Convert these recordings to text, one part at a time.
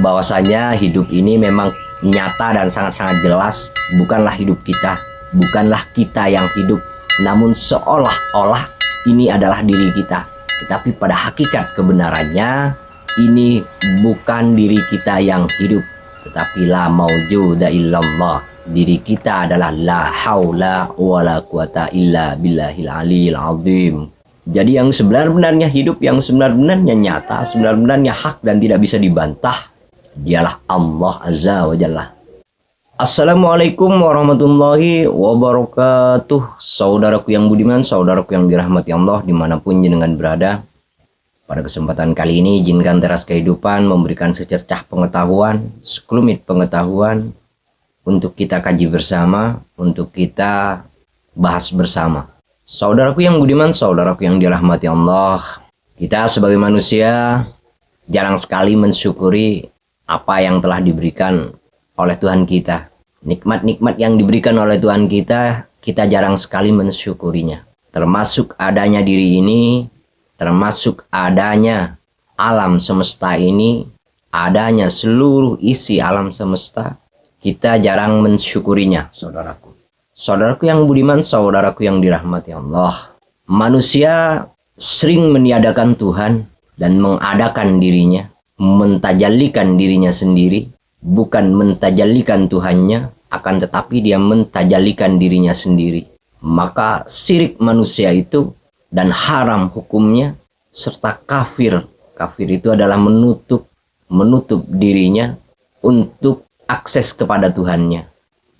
bahwasanya hidup ini memang nyata dan sangat-sangat jelas, bukanlah hidup kita, bukanlah kita yang hidup, namun seolah-olah ini adalah diri kita. Tetapi pada hakikat kebenarannya ini bukan diri kita yang hidup, tetapi la maujuda illallah. Diri kita adalah la haula wala quwata illa billahil aliyil azim. Jadi yang sebenar-benarnya hidup, yang sebenar-benarnya nyata, sebenar-benarnya hak dan tidak bisa dibantah, dialah Allah Azza wa Jalla. Assalamualaikum warahmatullahi wabarakatuh. Saudaraku yang budiman, saudaraku yang dirahmati Allah dimanapun jenengan berada. Pada kesempatan kali ini izinkan teras kehidupan memberikan secercah pengetahuan, sekelumit pengetahuan untuk kita kaji bersama, untuk kita bahas bersama. Saudaraku yang budiman, saudaraku yang dirahmati Allah, kita sebagai manusia jarang sekali mensyukuri apa yang telah diberikan oleh Tuhan kita. Nikmat-nikmat yang diberikan oleh Tuhan kita, kita jarang sekali mensyukurinya. Termasuk adanya diri ini, termasuk adanya alam semesta ini, adanya seluruh isi alam semesta, kita jarang mensyukurinya, saudaraku. Saudaraku yang budiman, saudaraku yang dirahmati Allah. Manusia sering meniadakan Tuhan dan mengadakan dirinya, mentajallikan dirinya sendiri, bukan mentajallikan Tuhannya, akan tetapi dia mentajallikan dirinya sendiri. Maka syirik manusia itu dan haram hukumnya, serta kafir. Kafir itu adalah menutup dirinya untuk akses kepada Tuhannya.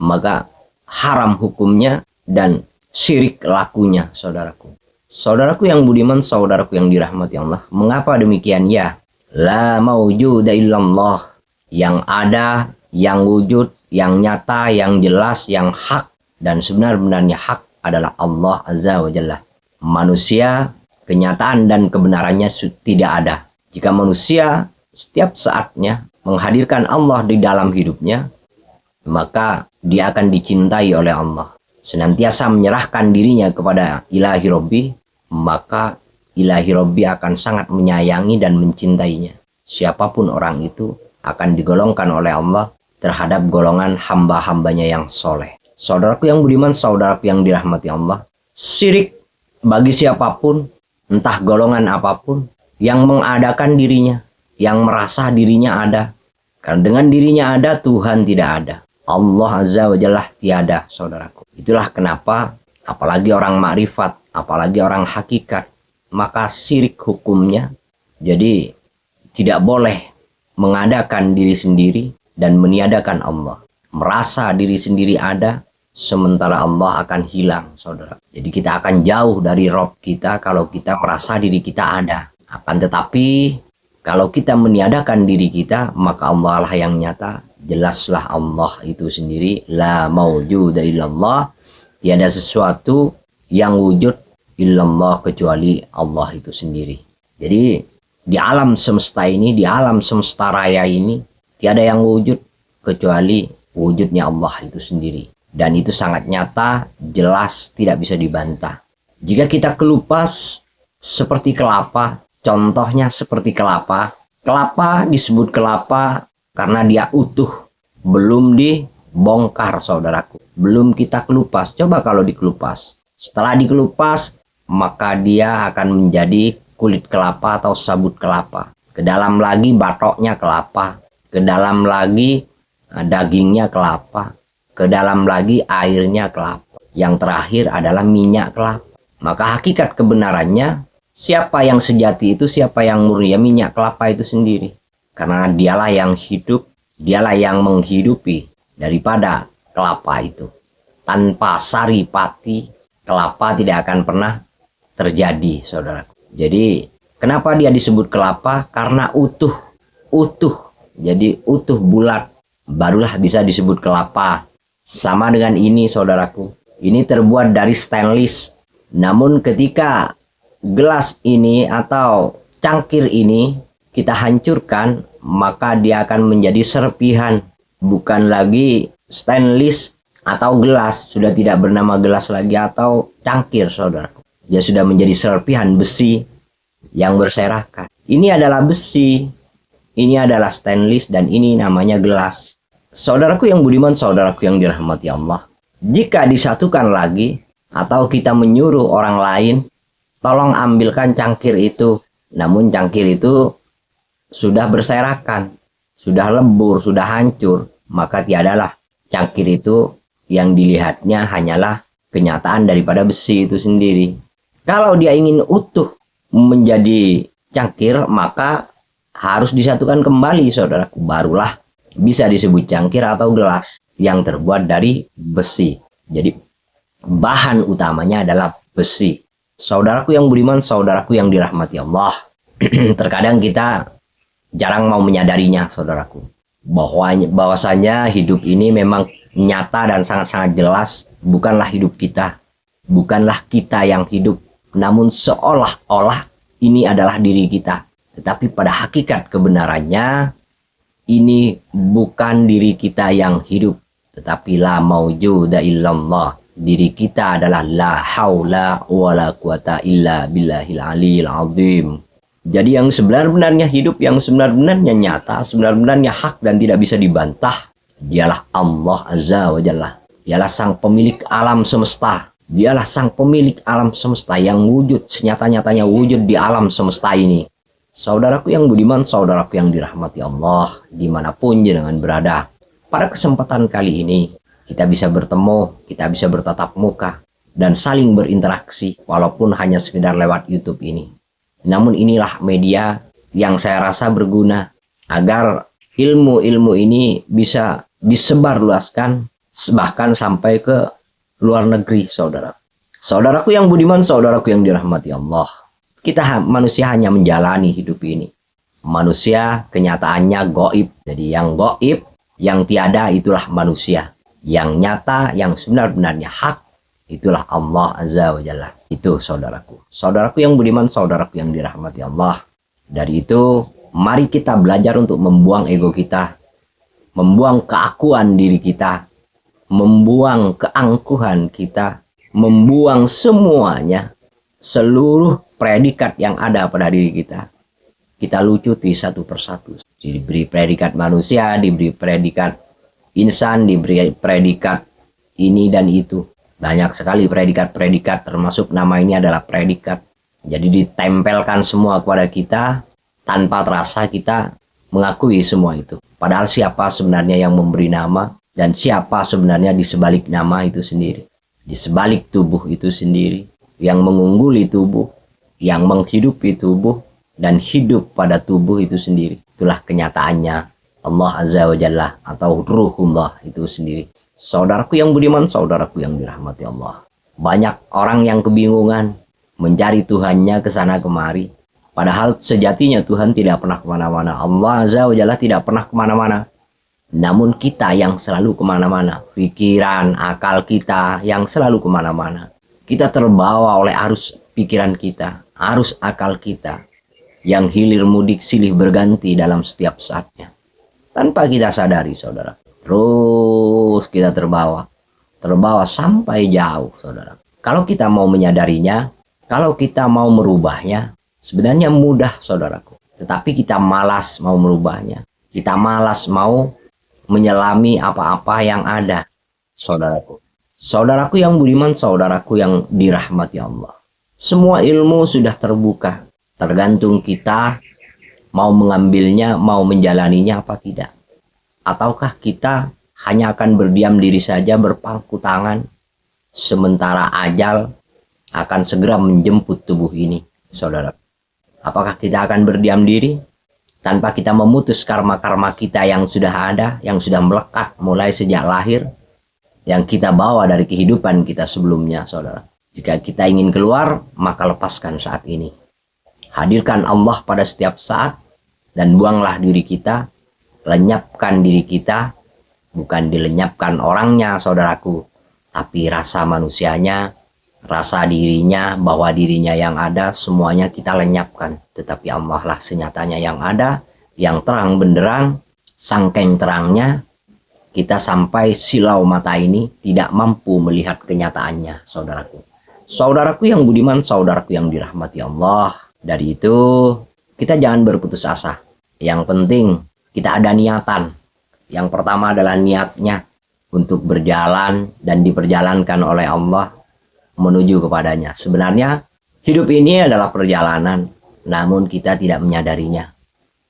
Maka haram hukumnya dan syirik lakunya, saudaraku. Saudaraku yang budiman, saudaraku yang dirahmati Allah. Mengapa demikian? Ya, la maujuda illallah. Yang ada, yang wujud, yang nyata, yang jelas, yang hak dan sebenar-benarnya hak adalah Allah Azza wa Jalla. Manusia, kenyataan dan kebenarannya tidak ada. Jika manusia setiap saatnya menghadirkan Allah di dalam hidupnya, maka dia akan dicintai oleh Allah. Senantiasa menyerahkan dirinya kepada Ilahi Robbi, maka Ilahi Robbi akan sangat menyayangi dan mencintainya. Siapapun orang itu akan digolongkan oleh Allah terhadap golongan hamba-hambanya yang soleh. Saudaraku yang budiman, saudaraku yang dirahmati Allah, syirik bagi siapapun, entah golongan apapun, yang mengadakan dirinya, yang merasa dirinya ada. Karena dengan dirinya ada, Tuhan tidak ada. Allah Azza wa Jalla tiada, saudaraku. Itulah kenapa, apalagi orang makrifat, apalagi orang hakikat, maka syirik hukumnya. Jadi tidak boleh mengadakan diri sendiri dan meniadakan Allah. Merasa diri sendiri ada, sementara Allah akan hilang, saudara. Jadi kita akan jauh dari Rob kita kalau kita merasa diri kita ada. Akan tetapi kalau kita meniadakan diri kita, maka Allah lah yang nyata. Jelaslah Allah itu sendiri. La maujuda illallah. Tiada sesuatu yang wujud illallah kecuali Allah itu sendiri. Jadi di alam semesta ini, di alam semesta raya ini, tiada yang wujud kecuali wujudnya Allah itu sendiri. Dan itu sangat nyata, jelas, tidak bisa dibantah. Jika kita kelupas seperti kelapa, contohnya seperti kelapa. Kelapa disebut kelapa karena dia utuh, belum dibongkar, saudaraku. Belum kita kelupas. Coba kalau dikelupas. Setelah dikelupas, maka dia akan menjadi kulit kelapa atau sabut kelapa. Ke dalam lagi batoknya kelapa. Ke dalam lagi dagingnya kelapa. Ke dalam lagi airnya kelapa. Yang terakhir adalah minyak kelapa. Maka hakikat kebenarannya, siapa yang sejati itu, siapa yang murni, ya minyak kelapa itu sendiri. Karena dialah yang hidup, dialah yang menghidupi daripada kelapa itu. Tanpa sari pati, kelapa tidak akan pernah terjadi, saudara. Jadi kenapa dia disebut kelapa? Karena utuh. Jadi utuh bulat, barulah bisa disebut kelapa. Sama dengan ini, saudaraku. Ini terbuat dari stainless. Namun ketika gelas ini atau cangkir ini kita hancurkan, maka dia akan menjadi serpihan. Bukan lagi stainless atau gelas. Sudah tidak bernama gelas lagi atau cangkir, saudaraku. Dia sudah menjadi serpihan besi yang berserakan. Ini adalah besi. Ini adalah stainless dan ini namanya gelas. Saudaraku yang budiman, saudaraku yang dirahmati Allah. Jika disatukan lagi atau kita menyuruh orang lain, tolong ambilkan cangkir itu. Namun cangkir itu sudah berserakan, sudah lebur, sudah hancur. Maka tiadalah cangkir itu, yang dilihatnya hanyalah kenyataan daripada besi itu sendiri. Kalau dia ingin utuh menjadi cangkir, maka harus disatukan kembali, saudaraku. Barulah bisa disebut cangkir atau gelas yang terbuat dari besi. Jadi bahan utamanya adalah besi. Saudaraku yang budiman, saudaraku yang dirahmati Allah. Terkadang kita jarang mau menyadarinya, saudaraku, bahwasanya hidup ini memang nyata dan sangat-sangat jelas. Bukanlah hidup kita, bukanlah kita yang hidup, namun seolah-olah ini adalah diri kita. Tetapi pada hakikat kebenarannya, ini bukan diri kita yang hidup, tetapi la maujuda illallah. Diri kita adalah la haula wala quwata illa billahil aliyil azim. Jadi yang sebenar-benarnya hidup, yang sebenar-benarnya nyata, sebenar-benarnya hak dan tidak bisa dibantah, dialah Allah Azza wa Jalla. Dialah sang pemilik alam semesta. Dialah sang pemilik alam semesta yang wujud, senyata-nyatanya wujud di alam semesta ini. Saudaraku yang budiman, saudaraku yang dirahmati Allah, dimanapun jenengan berada. Pada kesempatan kali ini, kita bisa bertemu, kita bisa bertatap muka, dan saling berinteraksi, walaupun hanya sekedar lewat YouTube ini. Namun inilah media yang saya rasa berguna, agar ilmu-ilmu ini bisa disebarluaskan, bahkan sampai ke luar negeri, saudara. Saudaraku yang budiman, saudaraku yang dirahmati Allah. Kita manusia hanya menjalani hidup ini. Manusia kenyataannya goib. Jadi yang goib, yang tiada, itulah manusia. Yang nyata, yang sebenar-benarnya hak, itulah Allah Azza wa Jalla. Itu saudaraku. Saudaraku yang budiman, saudaraku yang dirahmati Allah. Dari itu, mari kita belajar untuk membuang ego kita. Membuang keakuan diri kita. Membuang keangkuhan kita. Membuang semuanya. Seluruh predikat yang ada pada diri kita. Kita lucuti satu persatu. Diberi predikat manusia, diberi predikat insan, diberi predikat ini dan itu. Banyak sekali predikat-predikat, termasuk nama ini adalah predikat. Jadi ditempelkan semua kepada kita, tanpa terasa kita mengakui semua itu. Padahal siapa sebenarnya yang memberi nama, dan siapa sebenarnya di sebalik nama itu sendiri. Di sebalik tubuh itu sendiri, yang mengungguli tubuh, yang menghidupi tubuh, dan hidup pada tubuh itu sendiri. Itulah kenyataannya Allah Azza wa Jalla, atau Ruhullah itu sendiri. Saudaraku yang budiman, saudaraku yang dirahmati Allah. Banyak orang yang kebingungan mencari Tuhannya ke sana kemari. Padahal sejatinya Tuhan tidak pernah kemana-mana. Allah Azza wa Jalla tidak pernah kemana-mana. Namun kita yang selalu kemana-mana. Pikiran, akal kita yang selalu kemana-mana. Kita terbawa oleh arus pikiran kita, arus akal kita, yang hilir mudik silih berganti dalam setiap saatnya. Tanpa kita sadari, saudara. Terus kita terbawa sampai jauh, saudara. Kalau kita mau menyadarinya, kalau kita mau merubahnya, sebenarnya mudah, saudaraku. Tetapi kita malas mau merubahnya. Kita malas mau menyelami apa-apa yang ada, saudaraku. Saudaraku yang budiman, saudaraku yang dirahmati Allah. Semua ilmu sudah terbuka. Tergantung kita mau mengambilnya, mau menjalaninya apa tidak. Ataukah kita hanya akan berdiam diri saja, berpangku tangan, sementara ajal akan segera menjemput tubuh ini, saudara. Apakah kita akan berdiam diri tanpa kita memutus karma-karma kita yang sudah ada, yang sudah melekat mulai sejak lahir, yang kita bawa dari kehidupan kita sebelumnya, saudara. Jika kita ingin keluar, maka lepaskan saat ini. Hadirkan Allah pada setiap saat, dan buanglah diri kita. Lenyapkan diri kita, bukan dilenyapkan orangnya, saudaraku, tapi rasa manusianya, rasa dirinya, bahwa dirinya yang ada, semuanya kita lenyapkan. Tetapi Allah lah senyatanya yang ada, yang terang benderang, sangkeng terangnya. Kita sampai silau mata ini tidak mampu melihat kenyataannya, saudaraku. Saudaraku yang budiman, saudaraku yang dirahmati Allah. Dari itu, kita jangan berputus asa. Yang penting kita ada niatan. Yang pertama adalah niatnya untuk berjalan dan diperjalankan oleh Allah menuju kepadanya. Sebenarnya hidup ini adalah perjalanan, namun kita tidak menyadarinya.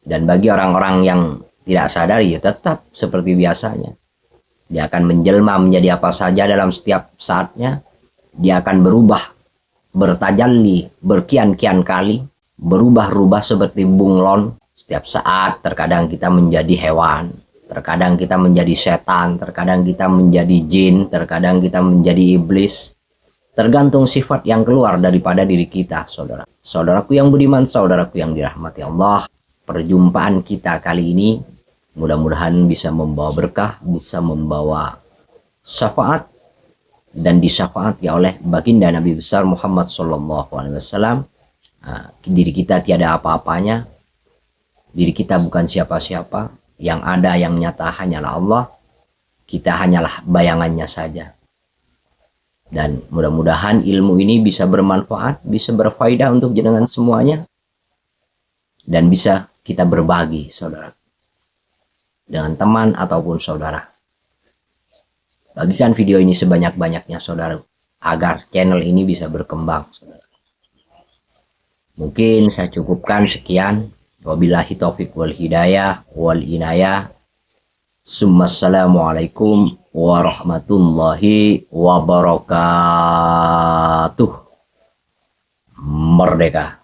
Dan bagi orang-orang yang tidak sadar, ya tetap seperti biasanya. Dia akan menjelma menjadi apa saja dalam setiap saatnya. Dia akan berubah, bertajalli, berkian-kian kali, berubah-ubah seperti bunglon. Setiap saat terkadang kita menjadi hewan, terkadang kita menjadi setan, terkadang kita menjadi jin, terkadang kita menjadi iblis. Tergantung sifat yang keluar daripada diri kita, saudara. Saudaraku yang budiman, saudaraku yang dirahmati Allah. Perjumpaan kita kali ini mudah-mudahan bisa membawa berkah, bisa membawa syafaat, dan disyafaati oleh baginda Nabi besar Muhammad SAW. Diri kita tiada apa-apanya, diri kita bukan siapa-siapa, yang ada yang nyata hanyalah Allah, kita hanyalah bayangannya saja. Dan mudah-mudahan ilmu ini bisa bermanfaat, bisa berfaedah untuk jenengan semuanya, dan bisa kita berbagi, saudara, dengan teman ataupun saudara. Bagikan video ini sebanyak-banyaknya, saudara, agar channel ini bisa berkembang, saudara. Mungkin saya cukupkan sekian. Wabillahi taufiq wal hidayah wal inayah. Assalamualaikum warahmatullahi wabarakatuh. Merdeka.